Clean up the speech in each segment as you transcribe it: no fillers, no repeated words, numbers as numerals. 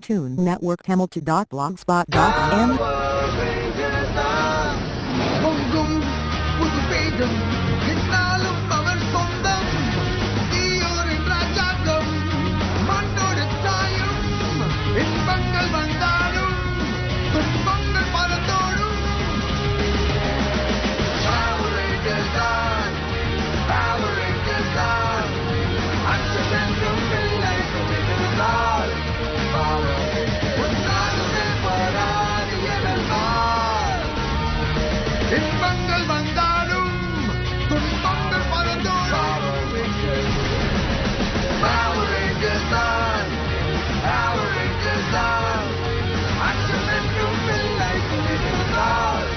Toon Network Hamilton.blogspot.m பொங்கும் புது வேகம் என்னாலும் அவன் சொந்தம் தீயோரின் ராஜாங்கம் மண்ணோடு சாயும் இன்பங்கள் வந்தாலும் துன்பங்கள் பறந்தோடும் Power Rangers தான் Power Rangers தான் அச்சமென்றும் இல்லை துணிந்தால் Power Rangers ஒன்றாகவே போராடி எழலாம் இன்பங்கள் வந்தாலும் துன்பங்கள் பறந்தோடும் Power Rangers தான் Power Rangers தான் அச்சமென்றும் இல்லை துணிந்தால்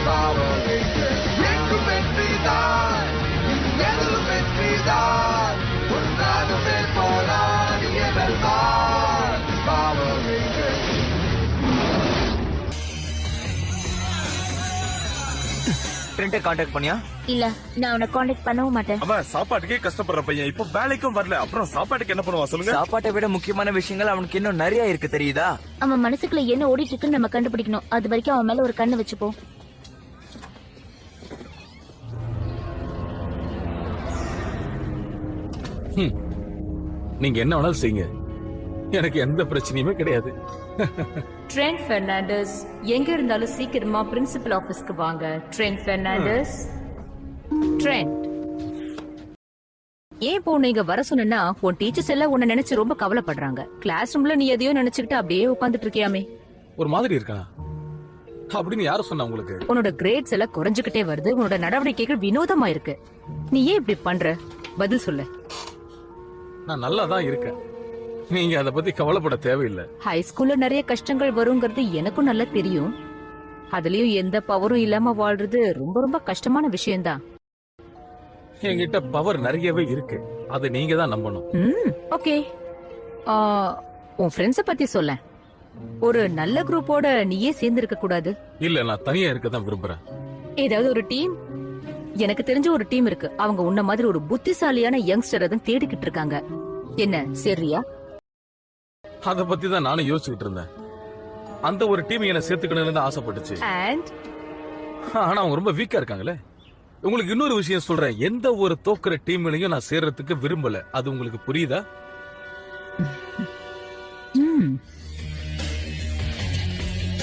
Power Rangers எங்கும் வெற்றிதான் எதிலும் வெற்றிதான் ஒன்றாகவே போராடி எழலாம் Power Rangers ட்ரெண்ட்டை காண்டாக்ட் பண்ணியா? இல்ல நான் உன்னை காண்டாக்ட் பண்ணவும் மாட்டேன். அவன் சாப்பாட்டுக்கே கஷ்டப்படுற பையன் இப்ப வேலைக்கும் வரல, அப்புறம் சாப்பாட்டுக்கு என்ன பண்ணுவா சொல்லுங்க? சாப்பாட்டை விட முக்கியமான விஷயங்கள் அவனுக்கு இன்னும் நிறைய இருக்கு தெரியுதா? அவன் மனசுக்குள்ள என்ன ஓடிட்டு இருக்குன்னு நம்ம கண்டுபிடிக்கணும். அது வரைக்கும் அவன் மேல ஒரு கண்ணு வச்சுப்போம். நீங்க என்ன வேணாலும் செய்யுங்க, எனக்கு எந்த பிரச்சனையுமே கிடையாது. ட்ரெண்ட் பெர்னாண்டஸ், எங்க இருந்தாலும் சீக்கிரமா பிரின்சிபல் ஆபீஸ்க்கு வாங்க. ட்ரெண்ட் பெர்னாண்டஸ். ட்ரெண்ட், ஏன் இப்போ நீங்க வர சொன்னா உன் டீச்சர்ஸ் எல்லாம் உன்னை நினைச்சு ரொம்ப கவலைப்படுறாங்க. கிளாஸ் ரூம்ல நீ எதையோ நினைச்சுக்கிட்டு அப்படியே உட்காந்துட்டு இருக்கியாமே. ஒரு மாதிரி இருக்கானா அப்படின்னு யாரும் சொன்னா உங்களுக்கு? உன்னோட கிரேட்ஸ் எல்லாம் குறைஞ்சுக்கிட்டே வருது. உன்னோட நடவடிக்கைகள் வினோதமா இருக்கு. நீ ஏன் இப்படி பண்ற? பதில் சொல்லு. நான் நல்லா தான் இருக்கேன், நீங்க அத பத்தி கவலைப்பட தேவையில்லை. ஹை ஸ்கூல்ல நிறைய கஷ்டங்கள் வருங்கிறது எனக்கும் நல்லா தெரியும். அதுலயும் எந்த பவரும் இல்லாம வாழ்றது ரொம்ப ரொம்ப கஷ்டமான விஷயம்தான். என்கிட்ட பவர் நிறையவே இருக்கு, அது நீங்க தான் நம்பணும். ஓகே, உன் ஃப்ரெண்ட்ஸ பத்தி சொல்ல. ஒரு நல்ல குரூப்போட நீயே சேர்ந்து இருக்க கூடாது? இல்ல, நான் தனியா இருக்க தான் விரும்புறேன். ஏதாவது ஒரு டீம்? எனக்கு தெரிஞ்ச ஒரு டீம் இருக்கு. அவங்க உன்ன மாதிரி ஒரு புத்திசாலியான யங்ஸ்டர் தான் தேடிக்கிட்டு இருக்காங்க. என்ன, சரியா? அத பத்தி தான் நானும் யோசிச்சுட்டு இருந்தேன். அந்த ஒரு டீம் என்ன சேர்த்துக்கணும்னு தான் ஆசைப்பட்டுச்சு. ஆனா அவங்க ரொம்ப வீக்கா இருக்காங்களே. உங்களுக்கு இன்னொரு விஷயம் சொல்றேன், எந்த ஒரு தோக்குற டீம்லயும் நான் சேர்றதுக்கு விரும்பல. அது உங்களுக்கு புரியுதா?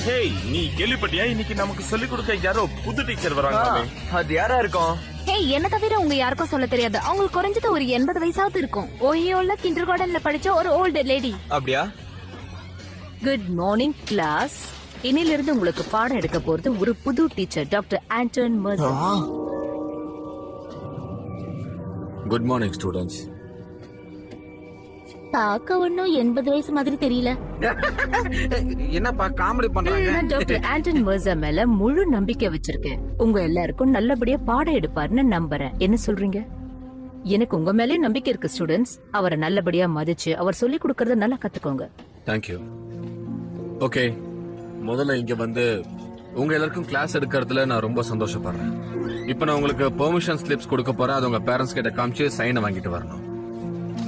ஹேய், நீ கேள்விப்பட்டியா? இன்னைக்கு நமக்கு சொல்லிக் கொடுக்க யாரோ புது டீச்சர் வராங்க. அது யாரா இருக்கும்? ஏய், என்ன தவிர உங்க யாருக்கும் சொல்ல தெரியாது. அவங்களுக்கு குறைஞ்சது ஒரு 80 வயசாவது இருக்கும். ஓயோல கிண்டர் கார்டன்ல படிச்ச ஒரு ஓல்டு லேடி. அப்படியா? Good morning class. இன்னில இருந்து உங்களுக்கு பாடம் எடுக்க போறது ஒரு புது teacher, doctor Anton Mercer. Good morning students. பார்க்க ஒன்னும் 80 வயசு மாதிரி தெரியல. என்னப்பா காமெடி பண்றாங்க? நான் டாக்டர் ஆண்டன் மர்சர் மேல முழு நம்பிக்கை வச்சிருக்கேன். உங்க எல்லாருக்கும் நல்லபடியா பாடம் எடுப்பாருன்னு நம்புறேன். என்ன சொல்றீங்க? எனக்கு உங்க மேலயும் நம்பிக்கை இருக்கு ஸ்டூடெண்ட்ஸ். அவரை நல்லபடியா மதிச்சு அவர் சொல்லி கொடுக்கறத நல்லா கத்துக்கோங்க. தேங்க்யூ. ஓகே, முதல்ல இங்க வந்து உங்க எல்லாருக்கும் கிளாஸ் எடுக்கிறதுல நான் ரொம்ப சந்தோஷப்படுறேன். இப்ப நான் உங்களுக்கு பெர்மிஷன் ஸ்லிப்ஸ் கொடுக்க போறேன். அது உங்க பேரண்ட்ஸ் கிட்ட காமிச்சு சைனை வாங்கிட்டு வரணும்.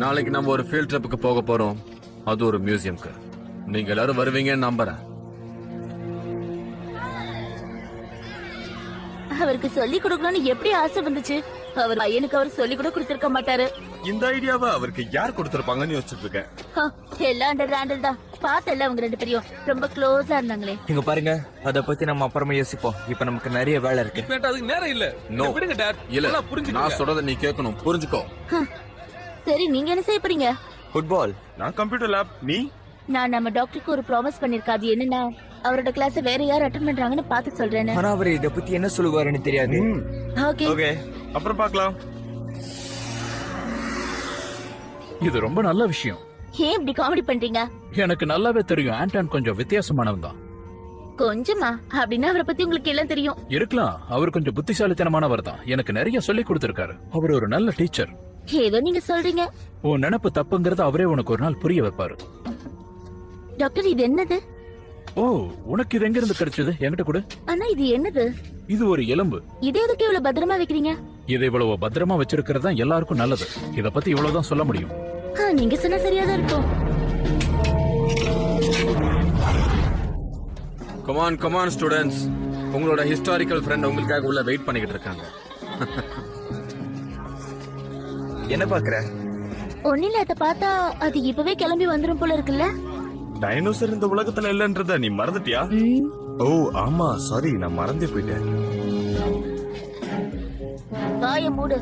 நாளைக்கு நம்ம ஒரு ஃபீல்ட் ட்ரிப்புக்கு போக போறோம், அது ஒரு மியூசியம்க்கு. நீங்க எல்லாரும் வருவீங்கன்னு நம்புறேன். அவருக்கு சொல்லி கொடுக்கணும்னு எப்படி ஆசை வந்துச்சு? அவர் பையனுக்கு அவர் சொல்லி கூட கொடுத்திருக்க மாட்டாரு. இந்த ஐடியாவை அவருக்கு யார் கொடுத்திருப்பாங்கன்னு யோசிச்சுட்டு இருக்கேன். எல்லாம் அண்டர் ஹேண்டில் தான். பார்த்தல அவங்க ரெண்டு பேரும் ரொம்ப க்ளோஸா இருந்தாங்களே. இங்க பாருங்க, அத பத்தி நம்ம அப்புறமா யோசிப்போம். இப்ப நமக்கு நிறைய வேலை இருக்கு. அதுக்கு நேரம் இல்ல. நோ, விடுங்க டாட். இல்ல, புரிஞ்சுக்கோ. நான் சொல்றத நீ கேட்கணும், புரிஞ்சுக்கோ. சரி, நீங்க என்ன செய்ய போறீங்க? ஃபுட்பால். நான் கம்ப்யூட்டர் லேப். நீ? நான் நம்ம டாக்டருக்கு ஒரு ப்ராமிஸ் பண்ணிருக்கேன். அது என்னன்னா, அவரோட கிளாஸ் வேற யார் அட்டெண்ட் பண்றாங்கன்னு பார்த்து சொல்றேன்னு. ஆனா அவர் இத பத்தி என்ன சொல்லுவாருன்னு தெரியாது. ஓகே ஓகே, அப்புறம் பார்க்கலாம். இது ரொம்ப நல்ல விஷயம். ஏன் இப்படி காமெடி பண்றீங்க? எனக்கு நல்லாவே தெரியும், ஆண்டன் கொஞ்சம் வித்தியாசமானவன் தான். கொஞ்சமா? அப்படின்னா அவரை பத்தி உங்களுக்கு எல்லாம் தெரியும். இருக்கலாம், அவர் கொஞ்சம் புத்திசாலித்தனமானவர் தான். எனக்கு நிறைய சொல்லி கொடுத்திருக்காரு. அவர் ஒரு நல்ல டீச்சர். ஏதோ நீங்க சொல்றீங்க. உன் நினைப்பு தப்புங்கிறத அவரே உனக்கு ஒரு நாள் புரிய வைப்பாரு. டாக்டர், இது என்னது? ஓ, உனக்கு இது எங்க இருந்து கிடைச்சது? என்கிட்ட கொடு. ஆனா இது என்னது? இது ஒரு எலும்பு. இது எதுக்கு இவ்வளவு பத்திரமா வைக்கிறீங்க? இதை இவ்வளவு பத்திரமா வச்சிருக்கிறது தான் எல்லாருக்கும் நல்லது. இத பத்தி இவ்வளவுதான் சொல்ல முடியும். நீங்க சொன்னா சரியாதான் இருக்கும். கமான் ஸ்டூடெண்ட்ஸ், உங்களோட ஹிஸ்டாரிக்கல் ஃப்ரெண்ட் உங்களுக்காக உள்ள வெயிட் பண்ணிக்கிட்டு இருக்காங்க. என்ன பாக்குற? ஒன்னில அத பார்த்தா அது இப்பவே கிளம்பி வந்துரும் போல இருக்குல்ல. டைனோசர் இந்த உலகத்துல இல்லன்றத நீ மறந்துட்டியா? ஓ ஆமா, சாரி, நான் மறந்தே போயிட்டேன். வாய மூடு.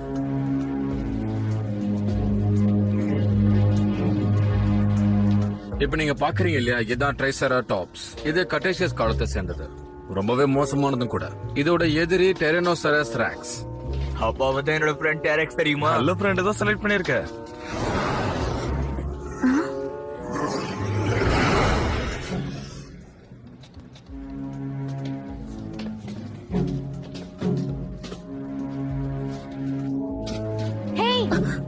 இப்ப நீங்க பாக்குறீங்க இல்லையா, இதுதான் ட்ரைசெராடாப்ஸ். இது கட்டேஷியஸ் காலத்தை சேர்ந்தது, ரொம்பவே மோசமானதும் கூட. இதோட எதிரி டெரனோசரஸ் ராக்ஸ். அப்பா வந்து என்னோட ஃப்ரெண்ட் டேரக்ஸ் தெரியுமா? நல்ல ஃப்ரெண்ட் தான் செலக்ட் பண்ணிருக்க. ஹேய்,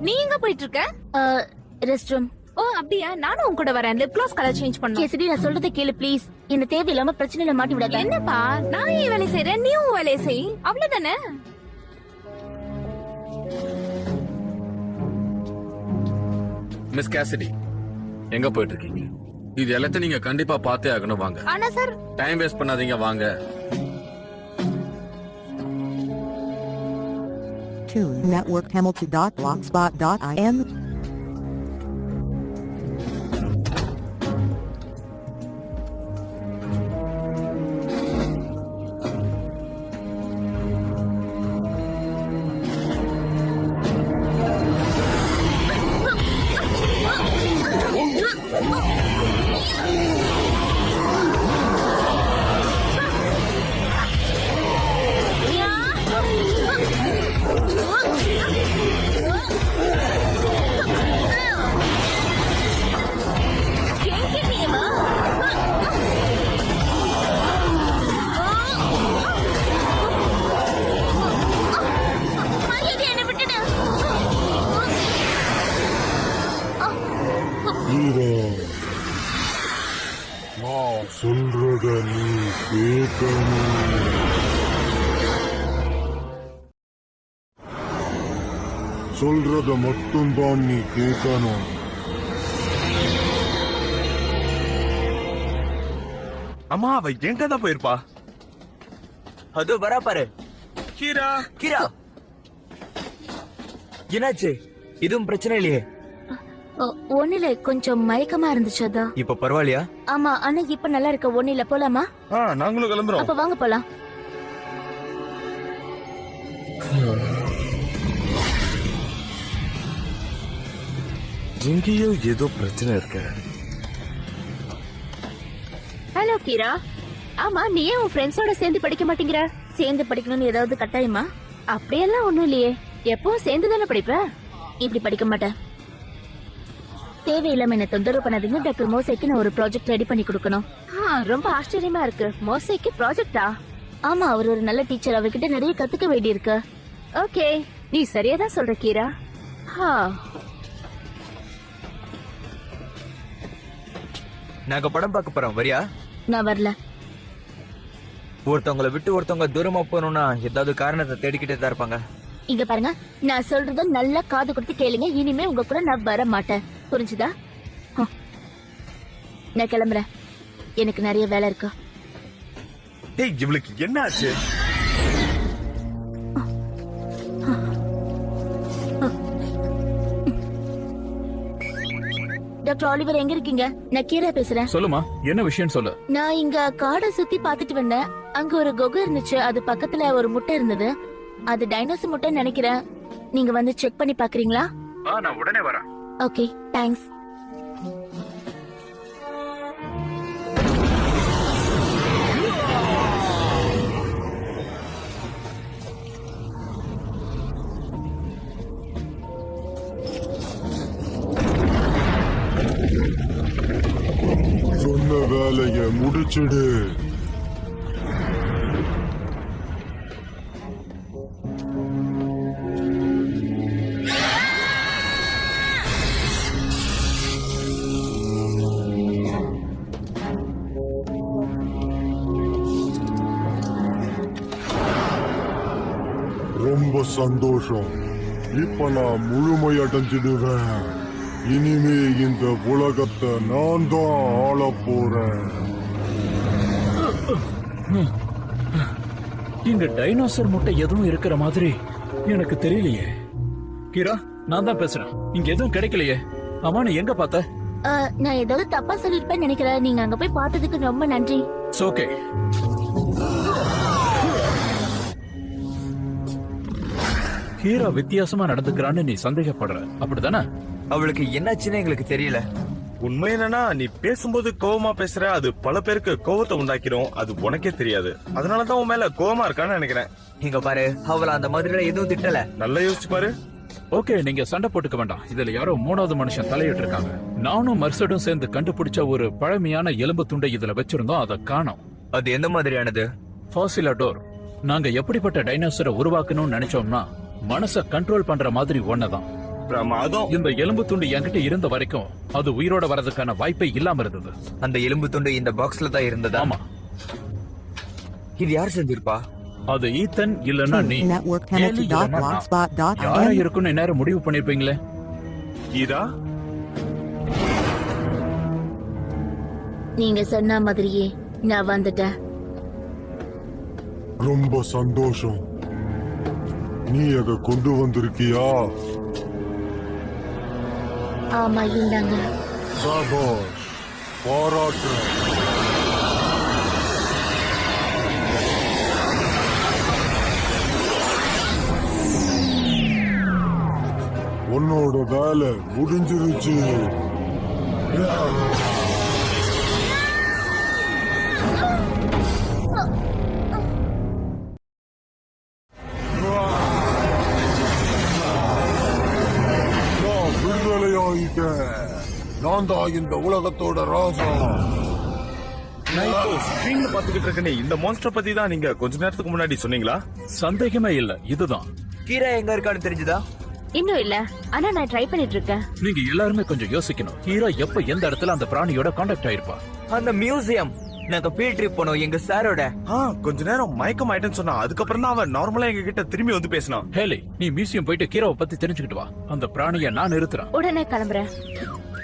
நீ எங்க போயிட்டு இருக்க? Rest room. ஓ அப்படியா, நானும் உன் கூட வரேன். லிப் க்ளாஸ் கலர் சேஞ்ச் பண்ணனும். கேசரி, நான் சொல்றத கேளு ப்ளீஸ். என்ன தேவையில்லாம பிரச்சனையில மாட்டி விடாத. என்னப்பா, நான் ஏன் வேலை செய்றேன், நீ உன் வேலையை செய், அவ்வளவுதானே. மிஸ் கேசிடி, எங்க போயிட்டு இருக்கீங்க? இது எல்லாத்தையும் நீங்க கண்டிப்பா பார்த்தே ஆகணும். வாங்க. ஆனா சார், டைம் வேஸ்ட் பண்ணாதீங்க, வாங்க. Tune Network Hamilton.blogspot.in. சொல்றத நீ கேட்கணும். சொல்றத மட்டும்தான் நீ கேட்கணும். அம்மா, அவ எங்க தான் போயிருப்பா? அதோ வரா பாரு. கீரா, கீரா, என்னாச்சு? இதுவும் பிரச்சனை இல்லையே? ஒன்னில கொஞ்சம் மயக்கமா இருந்துச்சு அதான். இப்ப பரவாயில்லையா? ஆமா, ஆனா இப்ப நல்லா இருக்க. ஒன்னில போலாமா? நாங்களும் கிளம்புறோம். அப்ப வாங்க போலாம். எங்கேயோ ஏதோ பிரச்சனை இருக்கு. ஹலோ கீரா. ஆமா, நீ ஏன் உன் ஃப்ரெண்ட்ஸோட சேர்ந்து படிக்க மாட்டேங்கிற? சேர்ந்து படிக்கணும்னு ஏதாவது கட்டாயமா? அப்படியெல்லாம் ஒண்ணும் இல்லையே, எப்பவும் சேர்ந்து தானே படிப்ப. இப்படி படிக்க மாட்டேன். தேவையில்லாம என்ன தொந்தரவு பண்ணாதீங்க. டாக்டர் மோசைக்கு நான் ஒரு ப்ராஜெக்ட் ரெடி பண்ணி கொடுக்கணும். ரொம்ப ஆச்சரியமா இருக்கு. மோசைக்கு ப்ராஜெக்டா? ஆமா, அவர் ஒரு நல்ல டீச்சர். அவர்கிட்ட நிறைய கத்துக்க வேண்டி இருக்கு. ஓகே, நீ சரியா தான் சொல்ற கீரா. நாங்க படம் பார்க்க போறோம், வரியா? நான் வரல. ஒருத்தவங்களை விட்டு ஒருத்தவங்க தூரமா போகணும்னா ஏதாவது காரணத்தை தேடிக்கிட்டே தான் இருப்பாங்க. இங்க பாருங்க, நான் சொல்றத நல்லா காது கொடுத்து கேளுங்க. இனிமே உங்க கூட நான் வர மாட்டேன், புரிஞ்சுதா? நான் கிளம்புறேன், எனக்கு நிறைய வேலை இருக்கு. டேய், இவளுக்கு என்ன ஆச்சு? டாக்டர் ஆலிவர், எங்க இருக்கீங்க? நான் கீரா பேசுறேன். சொல்லுமா, என்ன விஷயம் சொல்லு. நான் இங்க காடை சுத்தி பாத்துட்டு வந்தேன். அங்க ஒரு குகை இருந்துச்சு, அது பக்கத்துல ஒரு முட்டை இருந்தது. அது டைனோசர் முட்டை நினைக்கிறேன். நீங்க வந்து செக் பண்ணி பாக்குறீங்களா? நான் உடனே வரேன். Okay, thanks. சொன்ன வேலைய முடிச்சிடு. ரொம்ப சந்தோஷம். இப்ப நான் முழுமையடைஞ்சிடுவேன். இனிமே இந்த உலகத்தை நான் தான் ஆள போறேன். இங்க டைனோசர் முட்டை எதுவும் இருக்கிற மாதிரி எனக்கு தெரியலையே. கீரா, நான் தான் பேசுறேன். இங்க எதுவும் கிடைக்கலையே. அம்மா, நீ எங்க பார்த்த? நான் ஏதாவது தப்பா சொல்லிருப்பேன்னு நினைக்கிறேன். நீங்க அங்க போய் பார்த்ததுக்கு ரொம்ப நன்றி. ஓகே. கீரா வித்தியாசமா நடந்துக்கிறான்னு நீ சந்தேகப்படுற, அப்படிதானே? அவளுக்கு என்னாச்சுன்னு எங்களுக்கு தெரியல. உண்மை என்னன்னா, நீ பேசும்போது கோவமா பேசுற, அது பல பேருக்கு கோவத்தை உண்டாக்கிடும். அது உனக்கே தெரியாது. அதனாலதான் உன் மேல கோவமா இருக்கான்னு நினைக்கிறேன். இங்க பாரு, அவள அந்த மாதிரி எதுவும் திட்டல. நல்லா யோசிச்சு பாரு. ஓகே, நீங்க சண்டை போட்டுக்க வேண்டாம். இதுல யாரோ மூணாவது மனுஷன் தலையிட்டு இருக்காங்க. நானும் மர்சடும் சேர்ந்து கண்டுபிடிச்ச ஒரு பழமையான எலும்பு துண்டை இதுல வச்சிருந்தோம். அதை காணோம். அது எந்த மாதிரியானது? ஃபாசிலடோர். நாங்க எப்படிப்பட்ட டைனோசரை உருவாக்கணும்னு நினைச்சோம்னா, மனச கண்ட்ரோல் பண்ற மாதிரி ஒன்னதான். பிரமாதம். இந்த எலும்பு துண்டு என்கிட்ட இருந்த வரைக்கும் அது உயிரோட வரதுக்கான வாய்ப்பே இல்லாம இருந்தது. அந்த எலும்பு துண்டு இந்த பாக்ஸ்ல தான் இருந்தது. ஆமா. இது யார் செஞ்சிருப்பா? அது ஈத்தன் இல்லன்னா நீ. யாரா இருக்குன்னு நேரம் முடிவு பண்ணிருப்பீங்களே. கீரா, நீங்க சொன்ன மாதிரியே நான் வந்துட்டேன். ரொம்ப சந்தோஷம். நீ அதை கொண்டு வந்திருக்கியா? ஆமா, இந்தாங்க. சபாஷ், பாராட்டுறேன். உன்னோட வேலை முடிஞ்சிருச்சு. நான் விடுதலையாயிட்டேன். நான் தான் இந்த உலகத்தோட ராஜா. ஸ்கிரீன்ல பாத்துக்கிட்டு இருக்கனே, இந்த மான்ஸ்டர் பத்தி தான் நீங்க கொஞ்ச நேரத்துக்கு முன்னாடி சொன்னீங்களா? சந்தேகமே இல்ல, இதுதான். கீரா எங்க இருக்கான்னு தெரிஞ்சுதா? இன்னும் இல்ல, ஆனா நான் ட்ரை பண்ணிட்டு இருக்கேன். நீங்க எல்லாருமே கொஞ்சம் யோசிக்கணும். ஹீரா எப்ப எந்த இடத்துல அந்த பிராணியோட கான்டாக்ட் ஆயிருப்பா? அந்த மியூசியம். நாங்க ஃபீல்ட் ட்ரிப் போனோம் எங்க சாரோட. கொஞ்ச நேரம் மயக்கம் ஆயிட்டேன்னு சொன்னா, அதுக்கப்புறம் தான் அவன் நார்மலா எங்க கிட்ட திரும்பி வந்து பேசினான். ஹேலி, நீ மியூசியம் போயிட்டு கீராவை பத்தி தெரிஞ்சுக்கிட்டு வா. அந்த பிராணிய நான் நிறுத்துறேன். உடனே கிளம்புறேன்.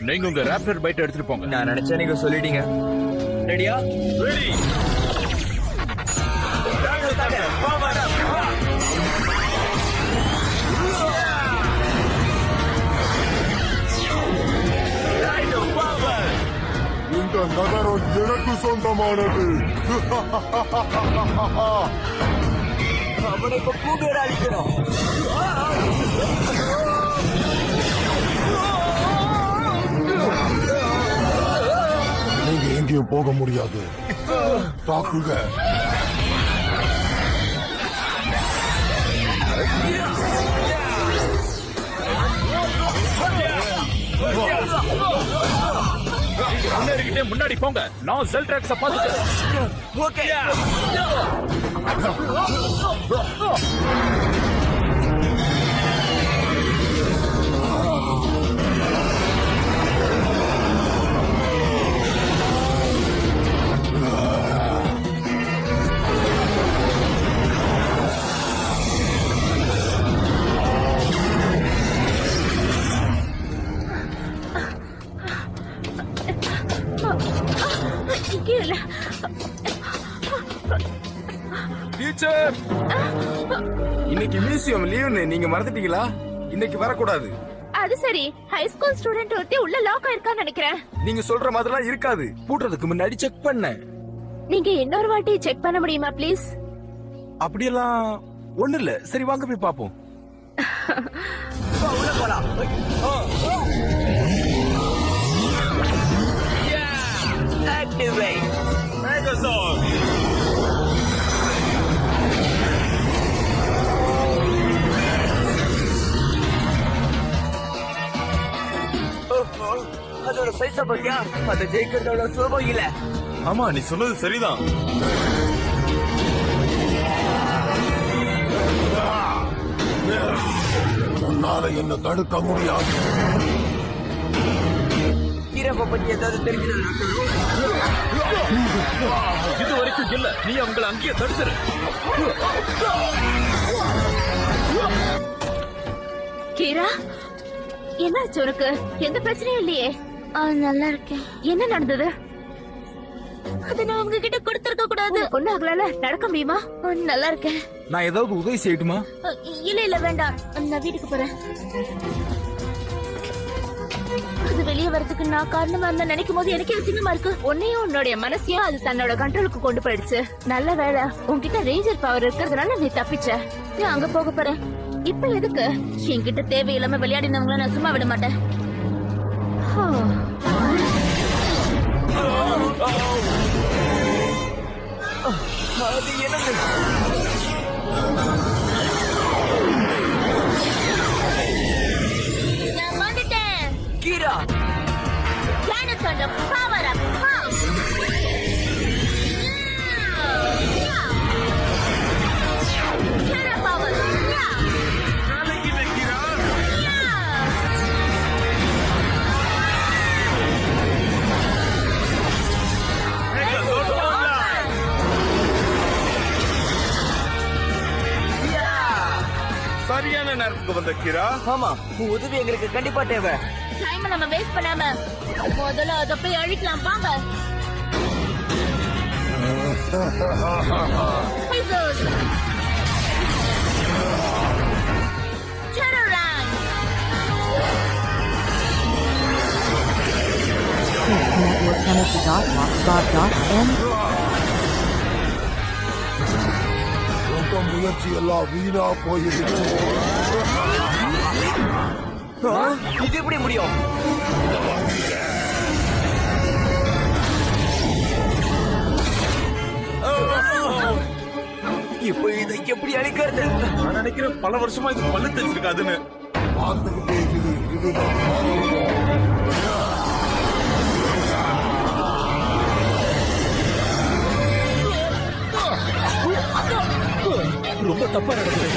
நீங்க உங்க ராப்டர் பைட் எடுத்துட்டு போங்க. நான் நினைச்சா நீங்க சொல்லிட்டீங்க. ரெடியா? ரெடி. இந்த நகரம் எனக்கு சொந்தமானது. அவனை இப்ப கூண்டுற அழிக்கணும். நீங்க எங்கேயும் போக முடியாது. தாக்குங்க. முன்னாடி போங்க. நான் செல் ட்ராக்ஸ பாத்துக்கிறேன். ஓகே. டீச்சர், இன்னைக்கு மியூசியம் லீவ்னு நீங்க மறந்துட்டீங்களா? இன்னைக்கு வரக்கூடாது. அது சரி, ஹை ஸ்கூல் ஸ்டூடெண்ட் ஒருத்தி உள்ள லாக் ஆயிருக்கான்னு நினைக்கிறேன். நீங்க சொல்ற மாதிரிலாம் இருக்காது. பூட்டுறதுக்கு முன்னாடி செக் பண்ண. நீங்க இன்னொரு வாட்டி செக் பண்ண முடியுமா ப்ளீஸ்? அப்படியெல்லாம் ஒண்ணு இல்ல. சரி, வாங்க போய் பாப்போம். உள்ள போலாம். Activate. Megazord. அதோட சைஸ பத்தியா? அதை ஜெயிக்கிறதோட சுலபம் இல்ல. ஆமா, நீ சொன்னது சரிதான். உன்னால என்ன தடுக்க முடியாது. கீரப்ப பத்தி ஏதாவது தெரிஞ்சது? இது வரைக்கும் இல்ல. நீ அவங்களை அங்கேயே தடுத்துரு. கீரா, என்னாச்சு உனக்கு? எந்த பிரச்சனையும் இல்லையே. நல்லா இருக்கேன். என்ன நடந்தது? அத நான் உங்ககிட்ட கொடுத்திருக்க கூடாது. பொண்ணு ஆகல நடக்க முடியுமா? நல்லா இருக்கேன். நான் ஏதாவது உதவி செய்யட்டுமா? இல்ல வேண்டாம், நான் வீட்டுக்கு போறேன். அது வெளியே வரதுக்கு நான் காரணமா இருந்தா நினைக்கும் போது எனக்கே அசிங்கமா இருக்கு. உன்னையும் உன்னுடைய மனசையும் அது தன்னோட கண்ட்ரோலுக்கு கொண்டு போயிடுச்சு. நல்ல வேலை உன்கிட்ட ரேஞ்சர் பவர் இருக்கிறதுனால நீ தப்பிச்ச. நான் அங்க போக போறேன். இப்ப எதுக்கு என்கிட்ட தேவையில்லாம விளையாடினவங்கள நான் சும்மா விட மாட்டேன். அது என்னது? நான் வந்துட்டேன். கீரா, எனக்கு அந்த பவர் அப். சரியான நேரத்துக்கு வந்த கீரா. ஆமா, உன் உதவி எங்களுக்கு கண்டிப்பா தேவை. டைம் நம்ம வேஸ்ட் பண்ணாம முதல்ல அத போய் அழிக்கலாம் வாங்க. networkpenalty.blogspot.in. உங்க முயற்சி எல்லாம் வீணா போயிருக்கு. இது எப்படி முடியும்? இப்போ இதை எப்படி அழிக்கிறது? நான் நினைக்கிறேன் பல வருஷமா இது பல்லு தெரிஞ்சிருக்காதுன்னு. பார்த்துக்கிட்டே இதுதான் ரொம்ப தப்பா நடக்குது.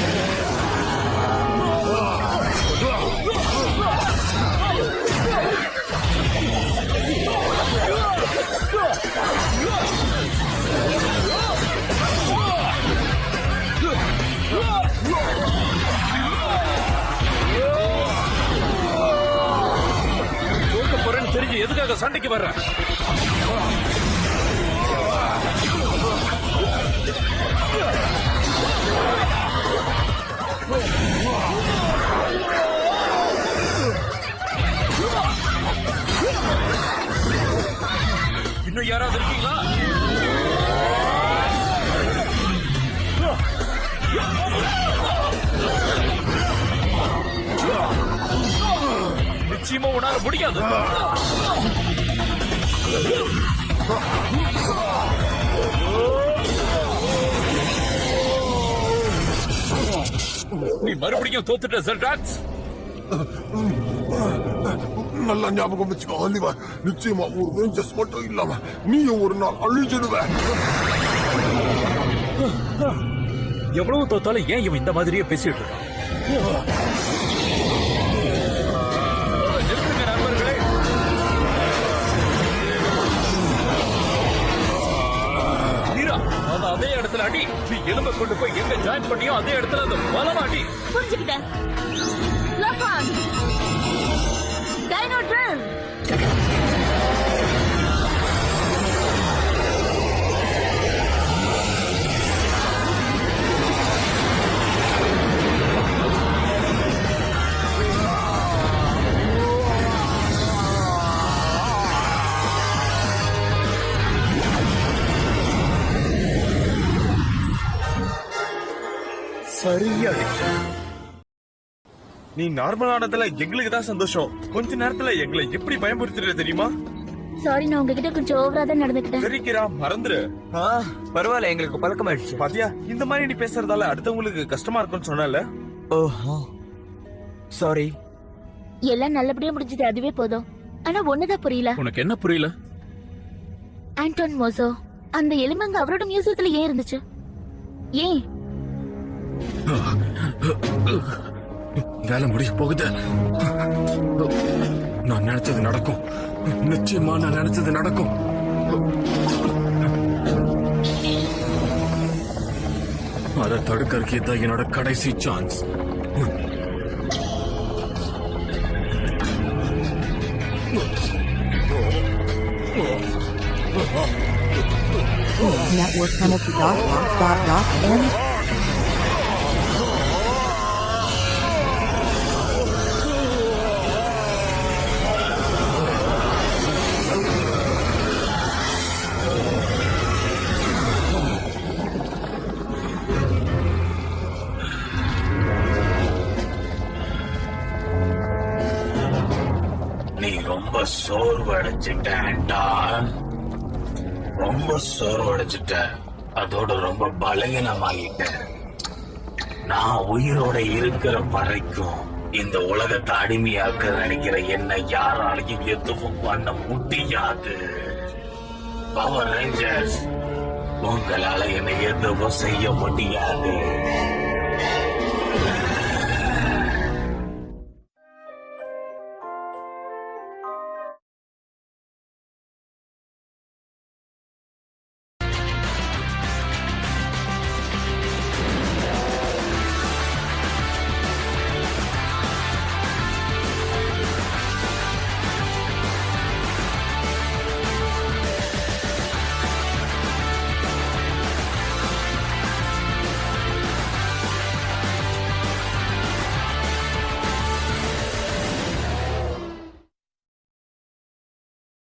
தோக்க போறேன்னு தெரிஞ்சு எதுக்காக சண்டைக்கு வர்ற? இன்னும் யாராவது இருக்கீங்களா? நிச்சயமா உன்னால முடியாது. நீ மறுபடியும் தோத்துட்ட ஜெல்டாக்ஸ். நல்லா ஞாபகம் வச்சுக்கோ ஆலிவர். நிச்சயமா ஒரு ரேஞ்சர்ஸ் மட்டும் இல்லாம நீயும் ஒரு நாள் அழிஞ்சிடுவ. எவ்வளவு தோத்தாலும் ஏன் இவன் இந்த மாதிரியே பேசிட்டு இருக்கான்? நிறுத்துங்க நண்பர்களே. வீரா, அத அதே இடத்துல அடி. நீ எலும்பை கொண்டு போய் எங்க ஜாயின் பண்ணியோ அதே இடத்துல அந்த பலமா அடி. புரிஞ்சுக்கிட்டேன். Lock on. Dino drill. சரியா நீ நார்மலானதுல எங்களுக்கு தான் சந்தோஷம். கொஞ்ச நேரத்துல எங்களை எப்படி பயமுறுத்துற தெரியுமா? சாரி, நான் உங்ககிட்ட கொஞ்சம் ஓவரா தான் நடந்துக்கிட்டேன். சரி கீரா, மறந்துரு. பரவாயில்ல, எங்களுக்கு பழக்கமாயிடுச்சு. பாத்தியா, இந்த மாதிரி நீ பேசுறதால அடுத்தவங்களுக்கு கஷ்டமா இருக்கும்னு சொன்னல. ஓஹோ, சாரி. எல்லாம் நல்லபடியா முடிஞ்சது, அதுவே போதும். ஆனா ஒண்ணுதான் புரியல. உனக்கு என்ன புரியல? ஆண்டோன் மோசோ அந்த எலிமங்க அவரோட மியூசியத்துல ஏன் இருந்துச்சு? ஏன்? வேலை முடிய போகுது. நான் நினைச்சது நடக்கும். நிச்சயமா நான் நினைச்சது நடக்கும். அதை தடுக்கிறதுக்கு தான் என்னோட கடைசி சான்ஸ். Cartoon Network Hamilton.blogspot.in நீ ரொம்ப சோர்வடைஞ்சிட்ட, ரொம்ப சோர்வடைஞ்சிட்ட, அதோட ரொம்ப பலகீனமாகிட்ட. நான் உயிரோட இருக்கிற வரைக்கும் இந்த உலகத்தை அடிமையாக்க நினைக்கிற என்ன யாராலையும் எதுவும் பண்ண முடியாது. பவர் ரேஞ்சர்ஸ், உங்களால என்னை எதுவும் செய்ய முடியாது.